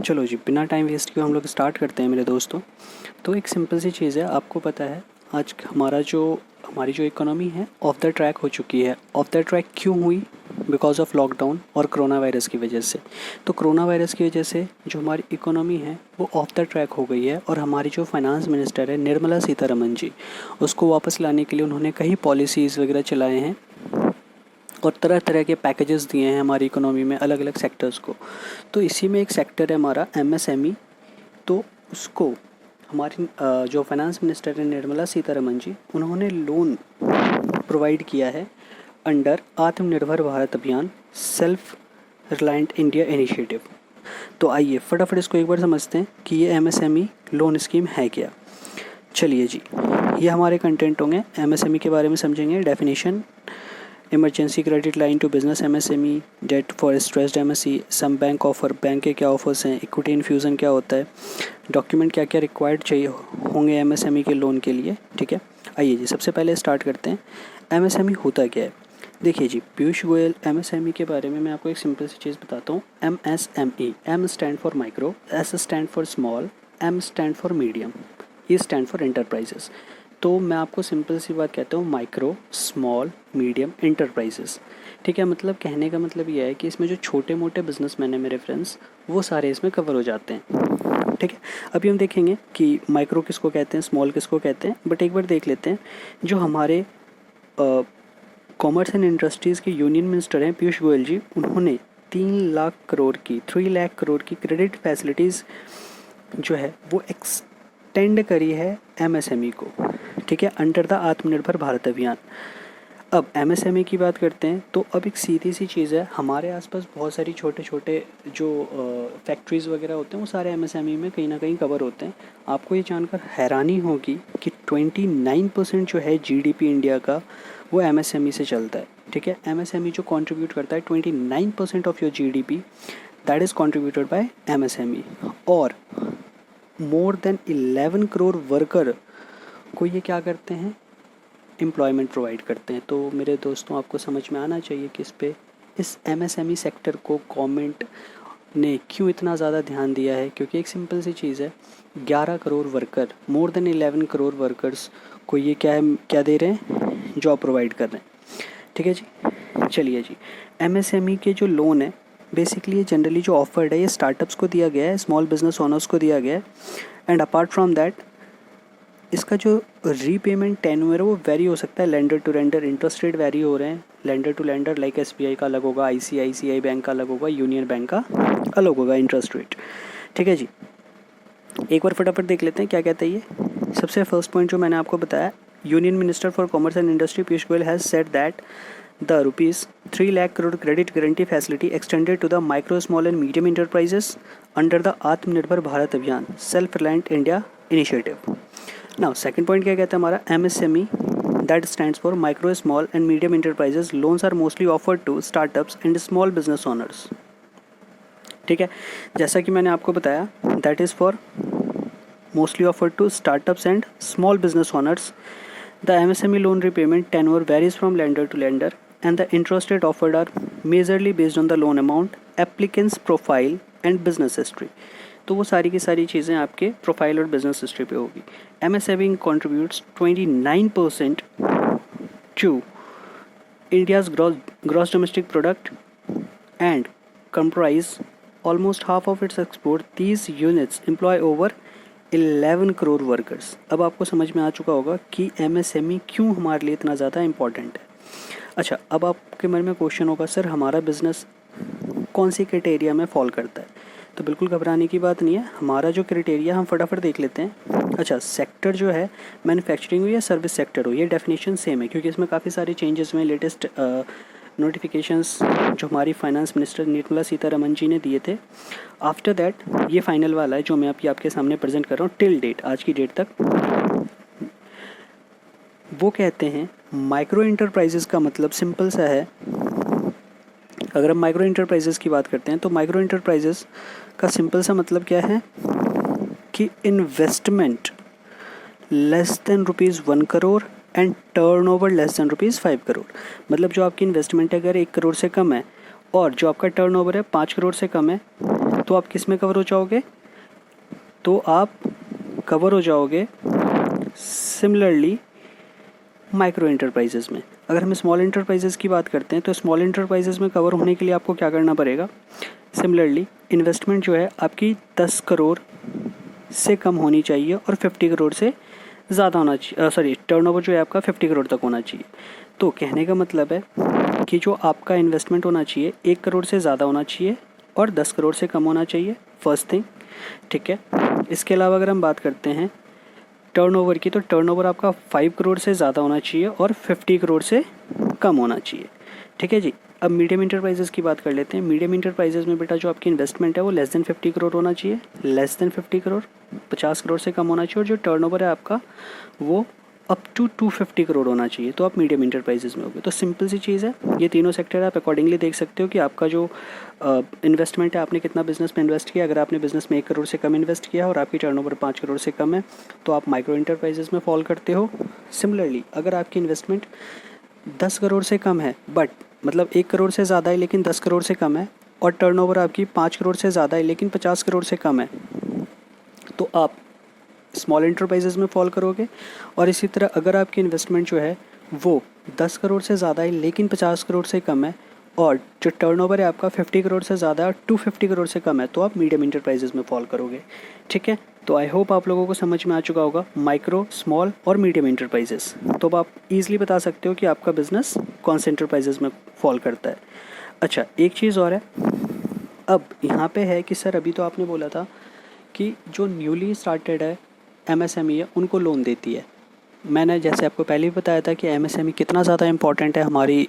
चलो जी, बिना time waste किए हम लोग स्टार्ट करते हैं मेरे दोस्तों। तो एक सिंपल सी चीज़ है, आपको पता है आज हमारी जो इकोनॉमी है ऑफ द ट्रैक हो चुकी है। ऑफ द ट्रैक क्यों हुई? बिकॉज ऑफ लॉकडाउन और कोरोना वायरस की वजह से। तो कोरोना वायरस की वजह से जो हमारी इकोनॉमी है वो ऑफ द ट्रैक हो गई है, और हमारी जो फाइनेंस मिनिस्टर है निर्मला सीतारमन जी, उसको वापस लाने के लिए उन्होंने कई पॉलिसीज़ वगैरह चलाए हैं और तरह तरह के पैकेजेस दिए हैं हमारी इकोनॉमी में अलग अलग सेक्टर्स को। तो इसी में एक सेक्टर है हमारा एमएसएमई। तो उसको हमारी जो फाइनेंस मिनिस्टर है निर्मला सीतारमन जी, उन्होंने लोन प्रोवाइड किया है अंडर आत्मनिर्भर भारत अभियान, सेल्फ रिलायंट इंडिया इनिशिएटिव। तो आइए फटाफट इसको एक बार समझते हैं कि ये एमएसएमई लोन स्कीम है क्या। चलिए जी, ये हमारे कंटेंट होंगे। एमएसएमई के बारे में समझेंगे, definition, emergency credit line to business MSME, debt for stressed MSE, some bank offer, bank के क्या ऑफर्स हैं, इक्विटी इन्फ्यूज़न क्या होता है, डॉक्यूमेंट क्या क्या रिक्वायर्ड चाहिए होंगे एमएसएमई के लोन के लिए। ठीक है, आइए जी सबसे पहले स्टार्ट करते हैं। एमएसएमई होता क्या है? देखिए जी, पीयूष गोयल, एमएसएमई के बारे में मैं आपको एक सिंपल सी चीज़ बताता हूँ। MSME, M stand for micro, S stand for small, M stand for medium, E stand for enterprises. तो मैं आपको सिंपल सी बात कहता हूँ, माइक्रो, स्मॉल, मीडियम, एंटरप्राइजेस। ठीक है, मतलब कहने का मतलब यह है कि इसमें जो छोटे मोटे बिजनेसमैन हैं मेरे फ्रेंड्स, वो सारे इसमें कवर हो जाते हैं। ठीक है, अभी हम देखेंगे कि माइक्रो किसको कहते हैं, स्मॉल किसको कहते हैं, बट एक बार देख लेते हैं। जो हमारे कॉमर्स एंड इंडस्ट्रीज़ के यूनियन मिनिस्टर हैं पीयूष गोयल जी, उन्होंने 3 लाख करोड़ की क्रेडिट फैसिलिटीज़ जो है वो एक्सटेंड करी है एमएसएमई को। ठीक है, अंडर द आत्मनिर्भर भारत अभियान। अब एमएसएमई की बात करते हैं तो अब एक सीधी सी चीज़ है, हमारे आसपास बहुत सारी छोटे छोटे जो फैक्ट्रीज़ वगैरह होते हैं वो सारे एमएसएमई में कहीं ना कहीं कवर होते हैं। आपको ये जानकर हैरानी होगी कि 29% जो है जीडीपी इंडिया का वो एमएसएमई से चलता है। ठीक है, एमएसएमई जो कंट्रीब्यूट करता है 29% of your GDP, that is contributed bye MSME. और मोर देन 11 करोड़ वर्कर को ये क्या करते हैं, एम्प्लॉयमेंट प्रोवाइड करते हैं। तो मेरे दोस्तों, आपको समझ में आना चाहिए कि इस एमएसएमई सेक्टर को गवर्नमेंट ने क्यों इतना ज़्यादा ध्यान दिया है। क्योंकि एक सिंपल सी चीज़ है, 11 crore worker, more than 11 crore workers को ये क्या दे रहे हैं, जॉब प्रोवाइड कर रहे हैं। ठीक है जी, चलिए जी, एमएसएमई के जो लोन है बेसिकली ये जनरली जो ऑफर्ड है ये स्टार्टअप्स को दिया गया है, स्मॉल बिजनेस ओनर्स को दिया गया है। एंड अपार्ट फ्रॉम दैट इसका जो रीपेमेंट टेन्योर है वो वेरी हो सकता है, lender to lender, interest rate vary हो रहे हैं। Lender to lender like SBI का अलग होगा, आईसीआईसीआई बैंक का अलग होगा, यूनियन बैंक का अलग होगा इंटरेस्ट रेट। ठीक है जी, एक बार फटाफट देख लेते हैं क्या कहता है ये। सबसे फर्स्ट पॉइंट जो मैंने आपको बताया, union minister for commerce and industry Piyush Goyal has said that the rupees 3 lakh crore credit guarantee facility extended to the micro, small and medium enterprises under the Atmanirbhar Bharat Abhiyan, Self-Reliant India Initiative. Now, second point क्या कहता है हमारा, MSME that stands for micro, small and medium enterprises. Loans are mostly offered to startups and small business owners. ठीक है, जैसा कि मैंने आपको बताया, that is for mostly offered to startups and small business owners. The MSME loan repayment tenure varies from lender to lender, and the interest rate offered are majorly based on the loan amount, applicant's profile and business history. तो वो सारी की सारी चीज़ें आपके profile और business history पे होगी। MSME contributes 29% to India's gross domestic product and comprise almost half of its export. These units employ over 11 crore workers. अब आपको समझ में आ चुका होगा कि एमएसएमई क्यों हमारे लिए इतना ज़्यादा इम्पॉर्टेंट है। अच्छा, अब आपके मन में क्वेश्चन होगा, सर हमारा बिज़नेस कौन सी क्राइटेरिया में फॉल करता है? तो बिल्कुल घबराने की बात नहीं है, हमारा जो क्राइटेरिया हम फटाफट देख लेते हैं। अच्छा, सेक्टर जो है मैन्युफैक्चरिंग हो या सर्विस सेक्टर हो, ये डेफिनेशन सेम है क्योंकि इसमें काफ़ी सारे चेंजेस हुए, लेटेस्ट नोटिफिकेशंस जो हमारी फाइनेंस मिनिस्टर निर्मला सीतारमन जी ने दिए थे। आफ्टर दैट ये फाइनल वाला है जो मैं अभी आपके सामने प्रेजेंट कर रहा हूँ, टिल डेट, आज की डेट तक। वो कहते हैं माइक्रो इंटरप्राइजेस का मतलब सिंपल सा है। अगर हम माइक्रो इंटरप्राइजेस की बात करते हैं तो माइक्रो इंटरप्राइजेस का सिंपल सा मतलब क्या है कि investment less than ₹1 crore and turnover less than ₹5 crore. मतलब जो आपकी इन्वेस्टमेंट है अगर 1 करोड़ से कम है और जो आपका टर्नओवर है 5 करोड़ से कम है, तो आप किस में कवर हो जाओगे, तो आप कवर हो जाओगे सिमिलरली माइक्रो इंटरप्राइजेज़ में। अगर हम स्मॉल इंटरप्राइजेज़ की बात करते हैं तो स्मॉल इंटरप्राइजेज़ में कवर होने के लिए आपको क्या करना पड़ेगा, सिमिलरली इन्वेस्टमेंट जो है आपकी 10 करोड़ से कम होनी चाहिए और 50 करोड़ से ज़्यादा होना चाहिए, टर्नओवर जो है आपका 50 करोड़ तक होना चाहिए। तो कहने का मतलब है कि जो आपका इन्वेस्टमेंट होना चाहिए 1 करोड़ से ज़्यादा होना चाहिए और 10 करोड़ से कम होना चाहिए, फर्स्ट थिंग, ठीक है। इसके अलावा अगर हम बात करते हैं टर्नओवर की, तो टर्नओवर आपका 5 करोड़ से ज़्यादा होना चाहिए और 50 करोड़ से कम होना चाहिए, ठीक है जी। अब मीडियम इंटरप्राइजेज़ की बात कर लेते हैं। मीडियम इंटरप्राइजेज़ में बेटा जो आपकी इन्वेस्टमेंट है वो लेस देन 50 करोड़ होना चाहिए, लेस देन 50 करोड़, 50 करोड़ से कम होना चाहिए, और जो टर्नओवर है आपका वो अप टू 250 करोड़ होना चाहिए, तो आप मीडियम इंटरप्राइजेज़ में होगे। तो सिंपल सी चीज़ है, ये तीनों सेक्टर आप अकॉर्डिंगली देख सकते हो कि आपका जो इन्वेस्टमेंट है, आपने कितना बिजनेस में इन्वेस्ट किया। अगर आपने बिजनेस में 1 करोड़ से कम इन्वेस्ट किया और आपकी टर्नओवर 5 करोड़ से कम है तो आप माइक्रो इंटरप्राइजेज़ में फॉल करते हो। सिमिलरली अगर आपकी इन्वेस्टमेंट 10 करोड़ से कम है, बट मतलब 1 करोड़ से ज़्यादा है लेकिन 10 करोड़ से कम है, और टर्नओवर आपकी 5 करोड़ से ज़्यादा है लेकिन 50 करोड़ से कम है, तो आप स्मॉल इंटरप्राइजेज़ में फॉल करोगे। और इसी तरह अगर आपकी इन्वेस्टमेंट जो है वो 10 करोड़ से ज़्यादा है लेकिन 50 करोड़ से कम है, और जो टर्नओवर है आपका 50 करोड़ से ज़्यादा है और 250 करोड़ से कम है, तो आप मीडियम इंटरप्राइजेज़ में फॉल करोगे, ठीक है। तो आई होप आप लोगों को समझ में आ चुका होगा माइक्रो, स्मॉल और मीडियम इंटरप्राइजेज़। तो अब आप ईज़िली बता सकते हो कि आपका बिज़नेस कौन से इंटरप्राइजेज़ में फॉल करता है। अच्छा, एक चीज़ और है, अब यहाँ पे है कि सर अभी तो आपने बोला था कि जो न्यूली स्टार्टेड है एमएसएमई है उनको लोन देती है। मैंने जैसे आपको पहले भी बताया था कि एमएसएमई कितना ज़्यादा इम्पॉर्टेंट है हमारी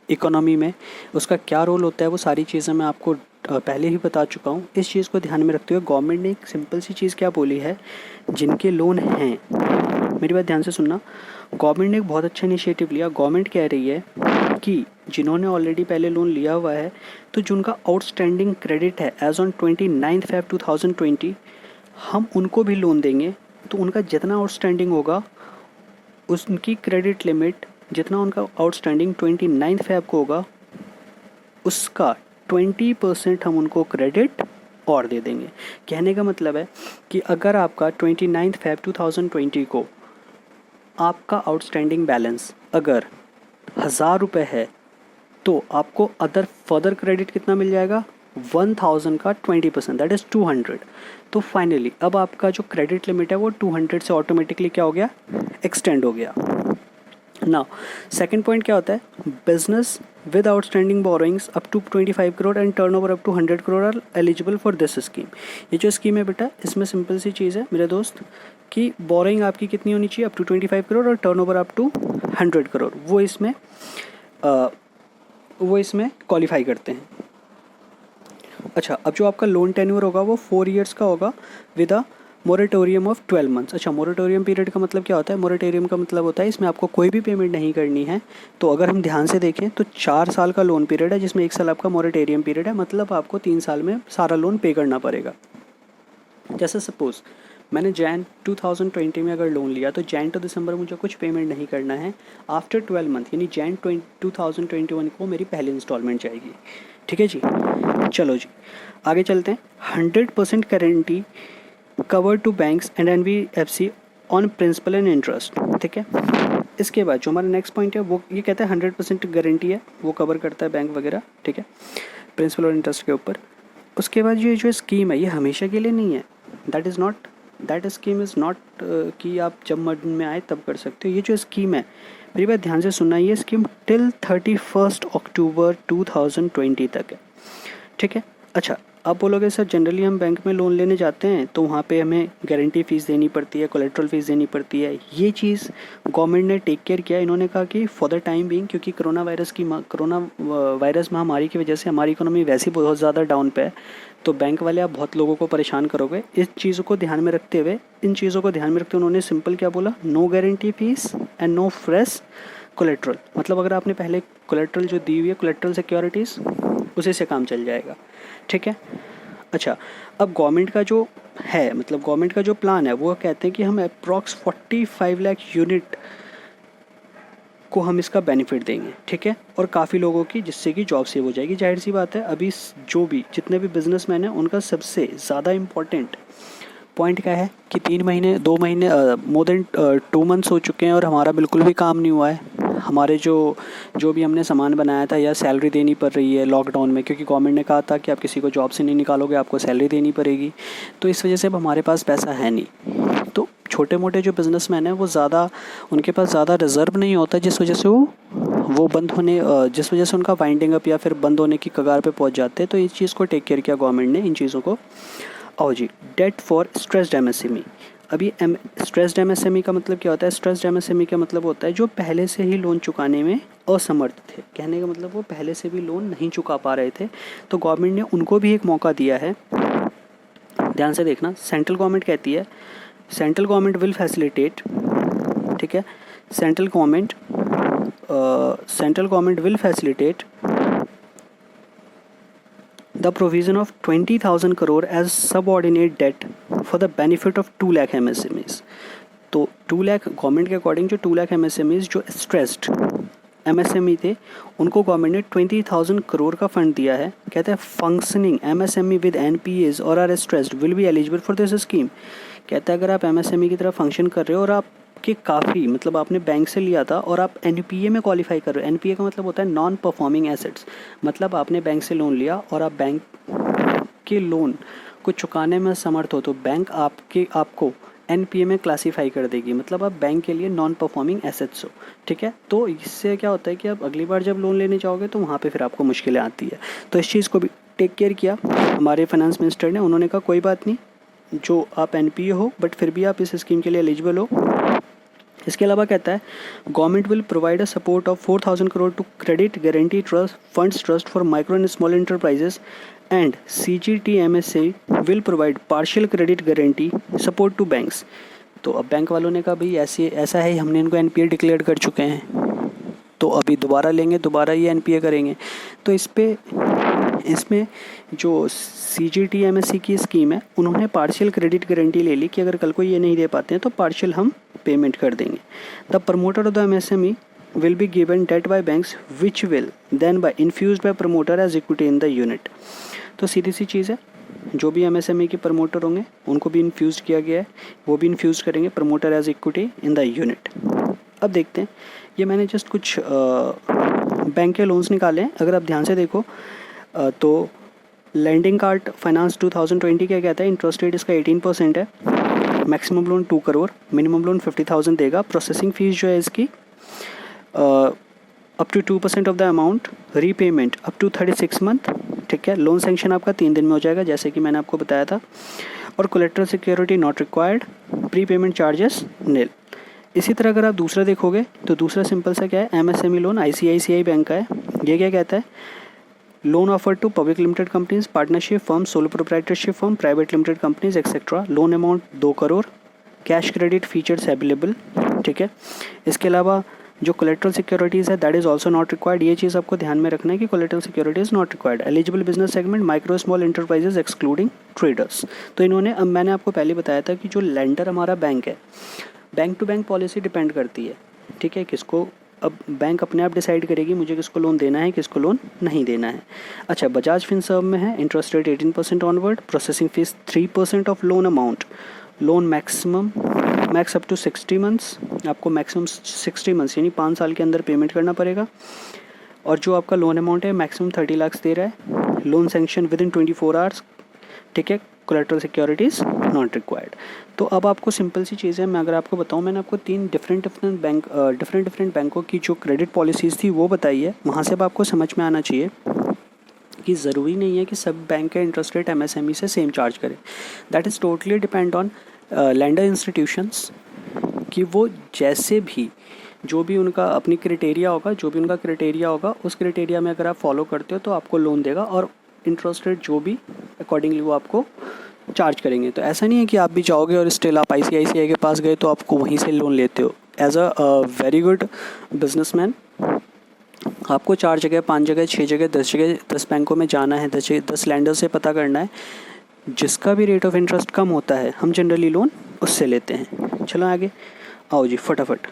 इकोनॉमी में, उसका क्या रोल होता है, वो सारी चीज़ें मैं आपको पहले ही बता चुका हूँ। इस चीज़ को ध्यान में रखते हुए गवर्नमेंट ने एक सिंपल सी चीज़ क्या बोली है, जिनके लोन हैं, मेरी बात ध्यान से सुनना, गवर्नमेंट ने एक बहुत अच्छा इनिशिएटिव लिया। गवर्नमेंट कह रही है कि जिन्होंने ऑलरेडी पहले लोन लिया हुआ है, तो जिनका आउटस्टैंडिंग क्रेडिट है एज ऑन 29 Feb 2020, हम उनको भी लोन देंगे। तो उनका जितना आउटस्टैंडिंग होगा, उनकी क्रेडिट लिमिट जितना उनका आउटस्टैंडिंग 29 Feb को होगा, उसका 20% हम उनको क्रेडिट और दे देंगे। कहने का मतलब है कि अगर आपका 29 Feb 2020 को आपका आउटस्टैंडिंग बैलेंस अगर 1000 रुपये है, तो आपको फर्दर क्रेडिट कितना मिल जाएगा, 1000 का 20%, दैट इज़ 200। तो फाइनली अब आपका जो क्रेडिट लिमिट है वो 200 से ऑटोमेटिकली क्या हो गया, एक्सटेंड हो गया। नाउ सेकंड पॉइंट क्या होता है, business with outstanding borrowings up to 25 crore and turnover up to 100 crore are eligible for this scheme. ये जो स्कीम है बेटा, इसमें सिंपल सी चीज़ है मेरे दोस्त कि बोरोइंग आपकी कितनी होनी चाहिए, अप टू 25 करोड़ और टर्नओवर अप टू 100 करोड़, वो इसमें क्वालिफाई करते हैं। अच्छा, अब जो आपका लोन टेन्योर होगा वो 4 ईयर्स का होगा with a moratorium of 12 months. अच्छा, मोरेटोरियम पीरियड का मतलब क्या होता है, मोरेटोरियम का मतलब होता है इसमें आपको कोई भी पेमेंट नहीं करनी है। तो अगर हम ध्यान से देखें तो 4 साल का लोन पीरियड है, जिसमें 1 साल आपका मोरेटोरियम पीरियड है, मतलब आपको 3 साल में सारा लोन पे करना पड़ेगा। जैसे सपोज़ मैंने जैन 2020 में अगर लोन लिया, तो जैन टू दिसंबर मुझे कुछ पेमेंट नहीं करना है। आफ्टर 12 मंथ यानी जैन 2021 को मेरी पहली इंस्टॉलमेंट जाएगी, ठीक है जी। चलो जी आगे चलते हैं। 100% guarantee cover to banks and NBFC on principal and interest, ठीक है। इसके बाद जो हमारा नेक्स्ट पॉइंट है वो ये कहता है 100% गारंटी है, वो कवर करता है बैंक वगैरह, ठीक है, प्रिंसिपल और इंटरेस्ट के ऊपर। उसके बाद ये जो स्कीम है ये हमेशा के लिए नहीं है, दैट स्कीम इज़ नॉट कि आप जब मन में आए तब कर सकते हो। ये जो स्कीम है, मेरी बात ध्यान से सुनना, ये स्कीम टिल 31 अक्टूबर 2020 तक है, ठीक है। अच्छा, आप बोलोगे सर जनरली हम बैंक में लोन लेने जाते हैं तो वहाँ पे हमें गारंटी फ़ीस देनी पड़ती है, कोलेट्रल फ़ीस देनी पड़ती है। ये चीज़ गवर्नमेंट ने टेक केयर किया। इन्होंने कहा कि फॉर द टाइम बीइंग, क्योंकि कोरोना वायरस महामारी की वजह से हमारी इकोनॉमी वैसे ही बहुत ज़्यादा डाउन पे है, तो बैंक वाले आप बहुत लोगों को परेशान करोगे। इस चीज़ों को ध्यान में रखते हुए उन्होंने सिंपल क्या बोला, no guarantee fees and no fresh collateral. मतलब अगर आपने पहले कोलेट्रल जो दी हुई है, कोलेट्रल सिक्योरिटीज़, उसी से काम चल जाएगा, ठीक है। अच्छा, अब गवर्नमेंट का जो है, मतलब गवर्नमेंट का जो प्लान है, वो कहते हैं कि हम अप्रॉक्स 45 लाख यूनिट को हम इसका बेनिफिट देंगे, ठीक है, और काफ़ी लोगों की जिससे कि जॉब सेव हो जाएगी। जाहिर सी बात है, अभी जो भी जितने भी बिजनेसमैन हैं उनका सबसे ज़्यादा इम्पॉर्टेंट पॉइंट क्या है कि 3 महीने 2 महीने मोर देन 2 मंथ्स हो चुके हैं और हमारा बिल्कुल भी काम नहीं हुआ है। हमारे जो भी हमने सामान बनाया था या सैलरी देनी पड़ रही है लॉकडाउन में, क्योंकि गवर्नमेंट ने कहा था कि आप किसी को जॉब से नहीं निकालोगे, आपको सैलरी देनी पड़ेगी। तो इस वजह से अब हमारे पास पैसा है नहीं। तो छोटे मोटे जो बिजनेसमैन हैं वो ज़्यादा, उनके पास ज़्यादा रिजर्व नहीं होता, जिस वजह से वो बंद होने जिस वजह से उनका वाइंडिंग अप या फिर बंद होने की कगार पे पहुंच जाते हैं। तो इस चीज़ को टेक केयर किया गवर्नमेंट ने इन चीज़ों को। आओ जी, डेट फॉर स्ट्रेस्ड एमएसएमई। अभी स्ट्रेस्ड एमएसएमई का मतलब क्या होता है? स्ट्रेस्ड एमएसएमई का मतलब होता है जो पहले से ही लोन चुकाने में असमर्थ थे। कहने का मतलब वो पहले से भी लोन नहीं चुका पा रहे थे, तो गवर्नमेंट ने उनको भी एक मौका दिया है। ध्यान से देखना, सेंट्रल गवर्नमेंट कहती है सेंट्रल गवर्नमेंट विल फैसिलिटेट, ठीक है, central government will facilitate the provision of 20,000 crore as subordinate debt for the benefit of 2 lakh MSMEs। तो 2 लाख गवर्नमेंट के अकॉर्डिंग जो 2 लाख MSMEs जो स्ट्रेस्ड MSME थे उनको गवर्नमेंट ने 20,000 करोड़ का फंड दिया है। कहते हैं फंक्शनिंग MSME विद NPAs और are stressed will be eligible for this scheme. कहता है अगर आप MSME की तरह फंक्शन कर रहे हो और आप कि काफ़ी मतलब आपने बैंक से लिया था और आप NPA में क्वालिफाई कर रहे हो। NPA का मतलब होता है नॉन परफॉर्मिंग एसेट्स, मतलब आपने बैंक से लोन लिया और आप बैंक के लोन को चुकाने में समर्थ हो तो बैंक आपको NPA में क्लासीफाई कर देगी, मतलब आप बैंक के लिए नॉन परफॉर्मिंग एसेट्स हो, ठीक है। तो इससे क्या होता है कि आप अगली बार जब लोन लेने जाओगे तो वहाँ पर फिर आपको मुश्किलें आती है। तो इस चीज़ को भी टेक केयर किया हमारे फाइनेंस मिनिस्टर ने। उन्होंने कहा कोई बात नहीं, जो आप NPA हो बट फिर भी आप इस स्कीम के लिए एलिजिबल हो। इसके अलावा कहता है government will provide a support of 4,000 crore to credit guarantee trust for micro and small enterprises and CGTMSE will provide partial credit guarantee support to banks. तो अब बैंक वालों ने कहा भाई ऐसा है, हमने इनको NPA डिक्लेयर कर चुके हैं, तो अभी दोबारा लेंगे, दोबारा ये NPA करेंगे। तो इसमें जो CGTMSE की स्कीम है उन्होंने पार्शियल क्रेडिट गारंटी ले ली कि अगर कल को ये नहीं दे पाते हैं तो पार्शियल हम पेमेंट कर देंगे। The promoter of the MSME will be given debt by banks which will then by infused by promoter as equity in the unit. तो सीधी सी चीज़ है, जो भी MSME के प्रमोटर होंगे उनको भी इन्फ्यूज किया गया है, वो भी इन्फ्यूज करेंगे promoter as equity in the unit. अब देखते हैं, ये मैंने जस्ट कुछ बैंक के लोन्स निकाले हैं। अगर आप ध्यान से देखो तो लैंडिंग कार्ड फाइनेंस 2020 क्या कहता है, इंटरेस्ट रेट इसका 18% है, maximum loan 2 crore, minimum loan 50,000 देगा। प्रोसेसिंग फीस जो है इसकी up to 2% of the amount, repayment up to 36 month, ठीक है। लोन सेंक्शन आपका 3 दिन में हो जाएगा जैसे कि मैंने आपको बताया था, और collateral security not required, pre payment charges nil. इसी तरह अगर आप दूसरा देखोगे तो दूसरा सिंपल सा क्या है, MSME लोन ICICI बैंक का है। ये क्या कहता है, loan offer to public limited companies, partnership firm, sole proprietorship firm, private limited companies etcetera. Loan amount 2 crore, cash credit features available, ठीक है। इसके अलावा जो कोलेट्रल सिक्योरिटीज़ है that is also not required. ये चीज़ आपको ध्यान में रखना है कि collateral securities not required. Eligible business segment micro small enterprises excluding traders. तो इन्होंने, अब मैंने आपको पहले बताया था कि जो लेंडर हमारा बैंक है, bank to bank policy depend करती है, ठीक है, किसको, अब बैंक अपने आप डिसाइड करेगी मुझे किसको लोन देना है, किसको लोन नहीं देना है। अच्छा, बजाज फिनसर्व में है interest rate 18% onward, processing fee 3% of loan amount, loan max up to 60 months, आपको मैक्सिमम 60 मंथ्स यानी 5 साल के अंदर पेमेंट करना पड़ेगा। और जो आपका लोन अमाउंट है मैक्सिमम 30 लाख दे रहा है, loan sanction with in 24 hours, ठीक है। Collateral securities not required. तो अब आपको सिंपल सी चीज़ है, मैं अगर आपको बताऊं, मैंने आपको 3 डिफरेंट बैंकों की जो क्रेडिट पॉलिसीज़ थी वो बताई है। वहाँ से अब आपको समझ में आना चाहिए कि ज़रूरी नहीं है कि सब बैंक का इंटरेस्ट रेट MSME से सेम चार्ज करें। That is totally depend on lander institutions, कि वो जैसे भी जो भी उनका अपनी क्राइटेरिया होगा उस क्राइटेरिया में अगर आप फॉलो करते हो तो आपको लोन देगा, और इंटरेस्ट रेट जो भी अकॉर्डिंगली वो आपको चार्ज करेंगे। तो ऐसा नहीं है कि आप भी जाओगे और स्टिल आप ICICI के पास गए तो आपको वहीं से लोन लेते हो। As a very good businessman आपको 4 जगह, 5 जगह, 6 जगह, 10 बैंकों में जाना है, 10 लैंडर से पता करना है, जिसका भी रेट ऑफ इंटरेस्ट कम होता है हम जनरली लोन उससे लेते हैं। चलो आगे आओ जी फटाफट।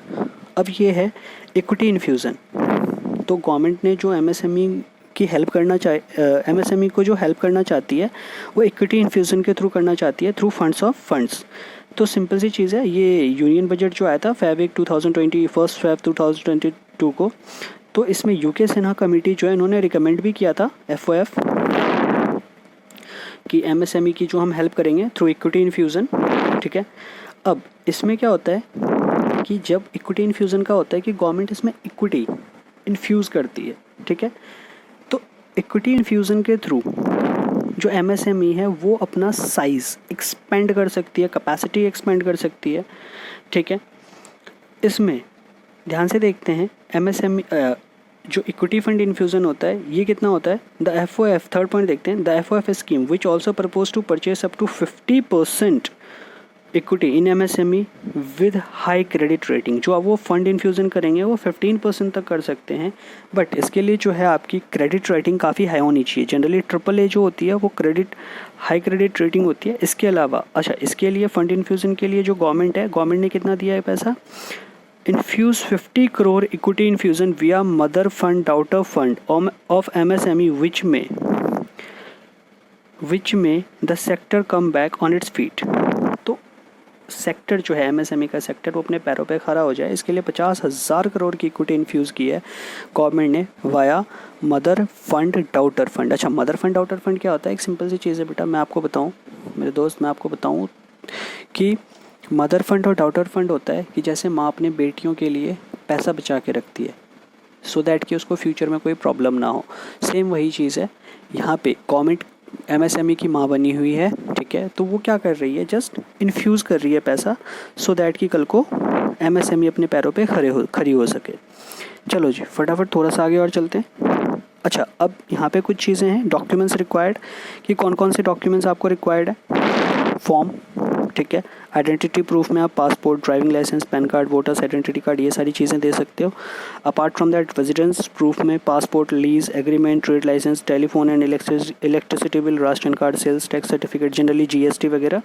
अब ये है इक्विटी इन्फ्यूज़न। तो गवर्नमेंट ने जो एमएसएमई की हेल्प करना एमएसएमई को जो हेल्प करना चाहती है वो इक्विटी इन्फ्यूज़न के थ्रू करना चाहती है, थ्रू फंड्स ऑफ फंड्स। तो सिंपल सी चीज़ है, ये यूनियन बजट जो आया था Feb 2020 1 Feb 2022 को, तो इसमें यूके सिन्हा कमेटी जो है इन्होंने रिकमेंड भी किया था FOF कि एमएसएमई की जो हम हेल्प करेंगे थ्रू इक्विटी इन्फ्यूज़न, ठीक है। अब इसमें क्या होता है कि जब इक्विटी इन्फ्यूज़न का होता है कि गवर्नमेंट इसमें इक्विटी इन्फ्यूज़ करती है, ठीक है। तो इक्विटी इन्फ्यूज़न के थ्रू जो एमएसएमई है वो अपना साइज़ एक्सपेंड कर सकती है, कैपेसिटी एक्सपेंड कर सकती है, ठीक है। इसमें ध्यान से देखते हैं एमएसएमई जो इक्विटी फंड इन्फ्यूज़न होता है ये कितना होता है। द FOF, थर्ड पॉइंट देखते हैं, the FOF scheme which also propose to purchase up to 50% equity in MSME with high credit rating. जो आप वो फंड इन्फ्यूज़न करेंगे वो 15% तक कर सकते हैं, बट इसके लिए जो है आपकी क्रेडिट रेटिंग काफ़ी हाई होनी चाहिए। जनरली AAA जो होती है वो हाई क्रेडिट रेटिंग होती है। इसके अलावा अच्छा, इसके लिए फंड इन्फ्यूज़न के लिए जो गवर्नमेंट ने कितना दिया है पैसा, इन्फ्यूज़ 50 करोड़ इक्विटी इन्फ्यूज़न विया mother fund daughter fund of MSME विच में the sector come back on its feet. तो सेक्टर जो है MSME का सेक्टर वो अपने पैरों पे खड़ा हो जाए, इसके लिए 50,000 करोड़ की इक्विटी इन्फ्यूज़ की है गवर्नमेंट ने via mother fund daughter fund. अच्छा, मदर फंड डाउटर फंड क्या होता है? एक सिंपल सी चीज़ है बेटा, मैं आपको बताऊँ मेरे दोस्त, मैं आपको बताऊँ कि मदर फंड और डाउटर फंड होता है कि जैसे माँ अपने बेटियों के लिए पैसा बचा के रखती है सो दैट कि उसको फ्यूचर में कोई प्रॉब्लम ना हो, सेम वही चीज़ है यहाँ पे। गवर्नमेंट MSME की माँ बनी हुई है, ठीक है, तो वो क्या कर रही है, जस्ट इन्फ्यूज़ कर रही है पैसा सो दैट कि कल को MSME अपने पैरों पे खड़ी हो सके। चलो जी, फटाफट थोड़ा सा आगे और चलते हैं। अच्छा, अब यहाँ पे कुछ चीज़ें हैं, डॉक्यूमेंट्स रिक्वायर्ड, कि कौन कौन से डॉक्यूमेंट्स आपको रिक्वायर्ड है। फॉर्म, ठीक है, आइडेंटिटी प्रूफ में आप passport, driving licence, PAN card, voter's identity card, ये सारी चीज़ें दे सकते हो। Apart from that residence proof में passport, lease agreement, trade licence, telephone and electricity bill, ration card, sales tax certificate, generally GST वगैरह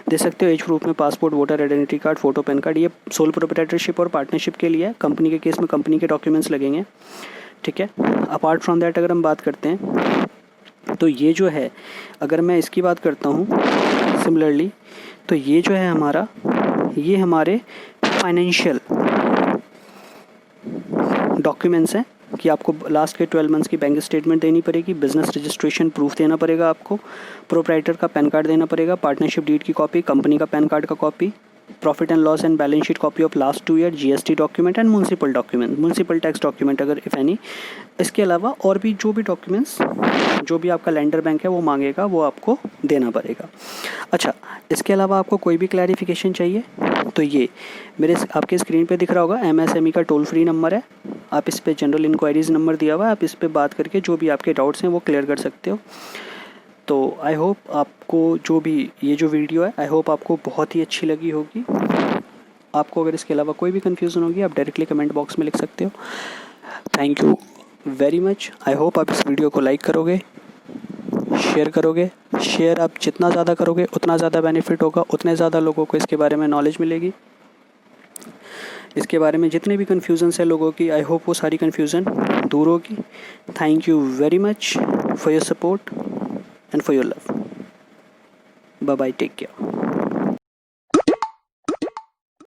दे सकते हो। एज प्रूफ में passport, voter identity card, photo, PAN card. ये सोल प्रोप्राइटरशिप और partnership के लिए है, कंपनी के केस में कंपनी के डॉक्यूमेंट्स लगेंगे, ठीक है। अपार्ट फ्रॉम दैट अगर हम बात करते हैं तो ये जो है, अगर मैं इसकी बात करता हूँ सिमिलरली, तो ये जो है हमारा, ये हमारे फाइनेंशियल डॉक्यूमेंट्स हैं कि आपको लास्ट के 12 मंथ्स की बैंक स्टेटमेंट देनी पड़ेगी, बिजनेस रजिस्ट्रेशन प्रूफ देना पड़ेगा आपको, प्रोप्राइटर का पैन कार्ड देना पड़ेगा, पार्टनरशिप डीड की कॉपी, कंपनी का पैन कार्ड का copy, profit and loss and balance sheet copy of last 2 year, GST document and municipal tax document अगर इफ़ एनी। इसके अलावा और भी जो भी डॉक्यूमेंट्स जो भी आपका लैंडर बैंक है वो मांगेगा वो आपको देना पड़ेगा। अच्छा, इसके अलावा आपको कोई भी क्लैरिफिकेशन चाहिए तो ये मेरे आपके स्क्रीन पे दिख रहा होगा, MSME का टोल फ्री नंबर है, आप इस पर जनरल इंक्वायरीज़ नंबर दिया हुआ है, आप इस पर बात करके जो भी आपके डाउट्स हैं वो क्लियर कर सकते हो। तो आई होप आपको जो भी ये जो वीडियो है, आई होप आपको बहुत ही अच्छी लगी होगी। आपको अगर इसके अलावा कोई भी कन्फ्यूज़न होगी आप डायरेक्टली कमेंट बॉक्स में लिख सकते हो। Thank you very much. I hope आप इस वीडियो को लाइक करोगे, शेयर करोगे। शेयर आप जितना ज़्यादा करोगे उतना ज़्यादा बेनिफिट होगा, उतने ज़्यादा लोगों को इसके बारे में नॉलेज मिलेगी। इसके बारे में जितने भी कन्फ्यूज़न्स है लोगों की, आई होप वो सारी कन्फ्यूज़न दूर होगी। Thank you very much for your support and for your love. Bye bye, take care.